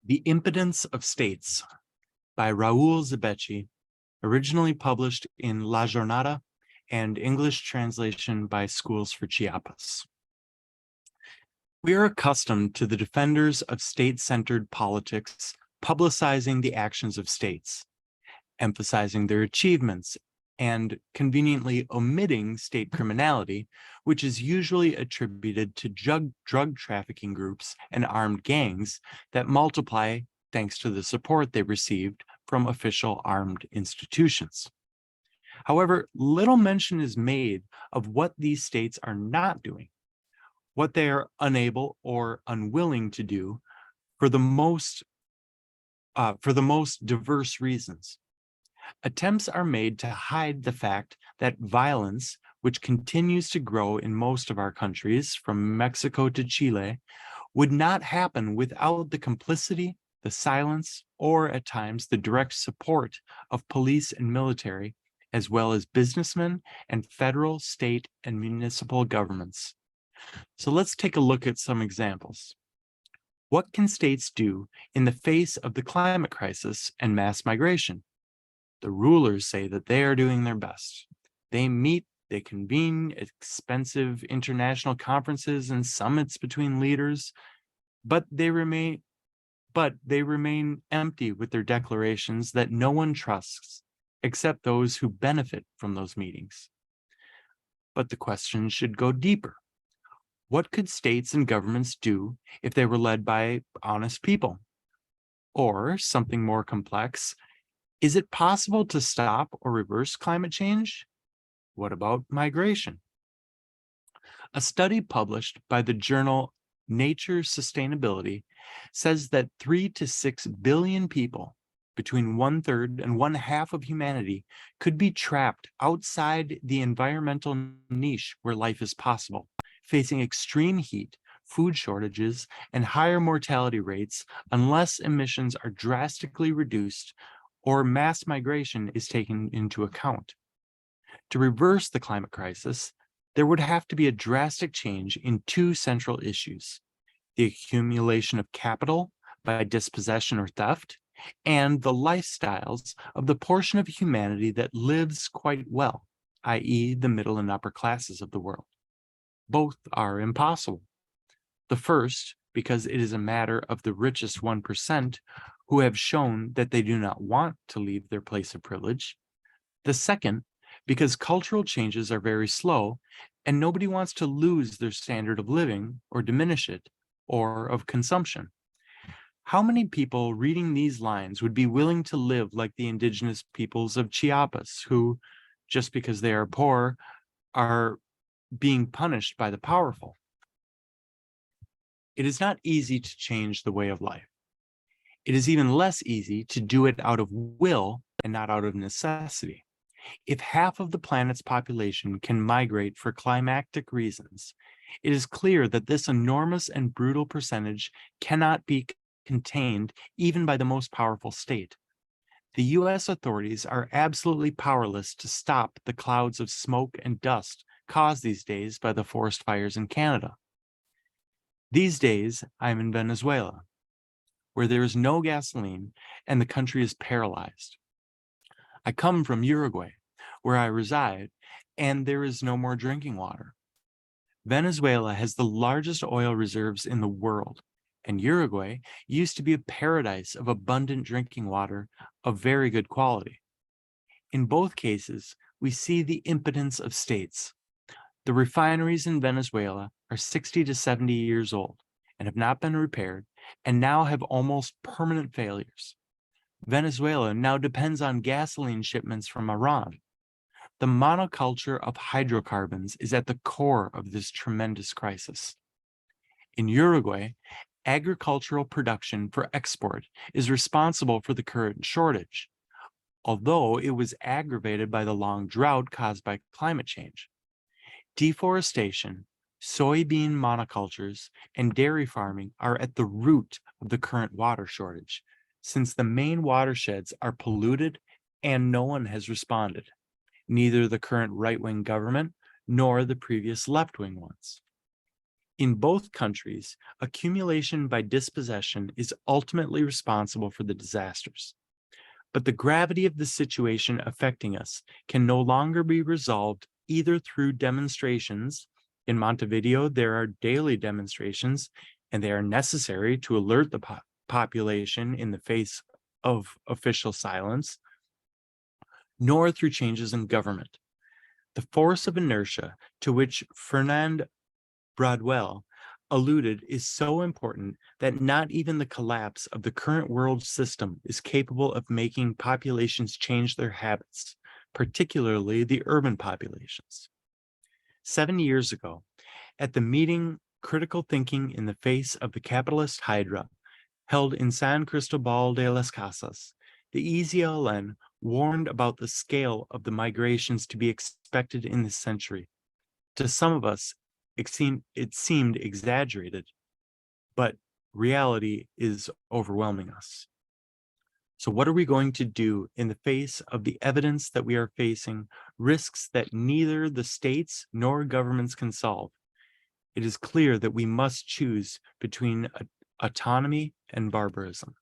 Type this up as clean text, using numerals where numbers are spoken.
The Impotence of States by Raúl Zibechi, originally published in La Jornada and English translation by Schools for Chiapas. We are accustomed to the defenders of state-centered politics publicizing the actions of states, emphasizing their achievements, and conveniently omitting state criminality, which is usually attributed to drug trafficking groups and armed gangs that multiply thanks to the support they received from official armed institutions. However, little mention is made of what these states are not doing, what they are unable or unwilling to do for the most diverse reasons. Attempts are made to hide the fact that violence, which continues to grow in most of our countries, from Mexico to Chile, would not happen without the complicity, the silence, or at times the direct support of police and military, as well as businessmen and federal, state, and municipal governments. So let's take a look at some examples. What can states do in the face of the climate crisis and mass migration? The rulers say that they are doing their best. They convene expensive international conferences and summits between leaders, but they remain empty with their declarations that no one trusts except those who benefit from those meetings. But the question should go deeper. What could states and governments do if they were led by honest people? Or something more complex, is it possible to stop or reverse climate change? What about migration? A study published by the journal Nature Sustainability says that 3 to 6 billion people, between 1/3 and 1/2 of humanity, could be trapped outside the environmental niche where life is possible, facing extreme heat, food shortages, and higher mortality rates unless emissions are drastically reduced or mass migration is taken into account. To reverse the climate crisis, there would have to be a drastic change in two central issues: the accumulation of capital by dispossession or theft, and the lifestyles of the portion of humanity that lives quite well, i.e., the middle and upper classes of the world. Both are impossible. The first, because it is a matter of the richest 1%, who have shown that they do not want to leave their place of privilege. The second, because cultural changes are very slow and nobody wants to lose their standard of living or diminish it, or of consumption. How many people reading these lines would be willing to live like the indigenous peoples of Chiapas, who, just because they are poor, are being punished by the powerful? It is not easy to change the way of life. It is even less easy to do it out of will and not out of necessity. If half of the planet's population can migrate for climactic reasons, it is clear that this enormous and brutal percentage cannot be contained even by the most powerful state. The US authorities are absolutely powerless to stop the clouds of smoke and dust caused these days by the forest fires in Canada. These days, I'm in Venezuela, where there is no gasoline and the country is paralyzed. I come from Uruguay, where I reside, and there is no more drinking water. Venezuela has the largest oil reserves in the world, and Uruguay used to be a paradise of abundant drinking water of very good quality. In both cases, we see the impotence of states. The refineries in Venezuela are 60 to 70 years old and have not been repaired, and now have almost permanent failures. Venezuela now depends on gasoline shipments from Iran. The monoculture of hydrocarbons is at the core of this tremendous crisis. In Uruguay, agricultural production for export is responsible for the current shortage, although it was aggravated by the long drought caused by climate change. Deforestation, soybean monocultures, and dairy farming are at the root of the current water shortage, since the main watersheds are polluted and no one has responded, neither the current right-wing government nor the previous left-wing ones. In both countries, accumulation by dispossession is ultimately responsible for the disasters. But the gravity of the situation affecting us can no longer be resolved either through demonstrations. In Montevideo, there are daily demonstrations, and they are necessary to alert the population in the face of official silence, nor through changes in government. The force of inertia to which Fernand Broadwell alluded is so important that not even the collapse of the current world system is capable of making populations change their habits, particularly the urban populations. 7 years ago, at the meeting Critical Thinking in the Face of the Capitalist Hydra, held in San Cristobal de las Casas, the EZLN warned about the scale of the migrations to be expected in this century. To some of us, it seemed exaggerated, but reality is overwhelming us. So what are we going to do in the face of the evidence that we are facing, risks that neither the states nor governments can solve? It is clear that we must choose between autonomy and barbarism.